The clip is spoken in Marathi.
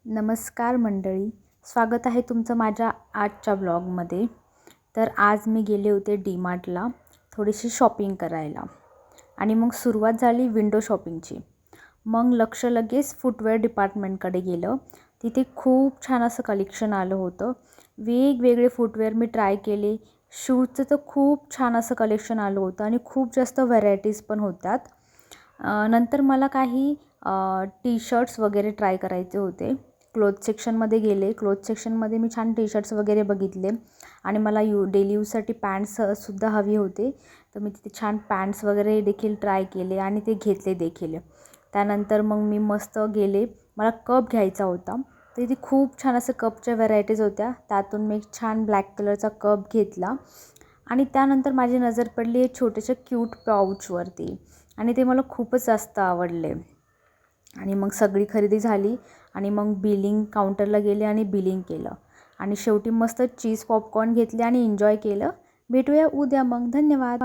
नमस्कार मंडळी, स्वागत आहे तुमचं माझ्या आजच्या ब्लॉगमध्ये. तर आज मी गेले होते डीमार्टला थोडीशी शॉपिंग करायला आणि मग सुरुवात झाली विंडो शॉपिंगची. मग लक्ष लगेच फुटवेअर डिपार्टमेंटकडे गेलं. तिथे खूप छान असं कलेक्शन आलं होतं. वेगवेगळे फुटवेअर मी ट्राय केले. शूजचं तर खूप छान असं कलेक्शन आलं होतं आणि खूप जास्त व्हरायटीज पण होत्यात. नंतर मला काही टी शर्ट्स वगैरे ट्राय करायचे होते. क्लोथ सेक्शनमध्ये गेले. क्लोथ सेक्शनमध्ये मी छान टी शर्ट्स वगैरे बघितले आणि मला डेली यूजसाठी पॅन्ट्ससुद्धा हवी होते. तर मी तिथे छान पॅन्ट्स वगैरे देखील ट्राय केले आणि ते घेतले देखील. त्यानंतर मग मी मस्त गेले. मला कप घ्यायचा होता. तर इथे खूप छान असं कपच्या व्हरायटीज होत्या. त्यातून मी एक छान ब्लॅक कलरचा कप घेतला आणि त्यानंतर माझी नजर पडली एक छोटेसे क्यूट पाऊचवरती आणि ते मला खूपच जास्त आवडले. आणि मग सगळी खरेदी झाली आणि मग बिलिंग काउंटरला गेले आणि बिलिंग केलं आणि शेवटी मस्त चीज पॉपकॉर्न घेतले आणि एन्जॉय केलं. भेटूया उद्या मग. धन्यवाद.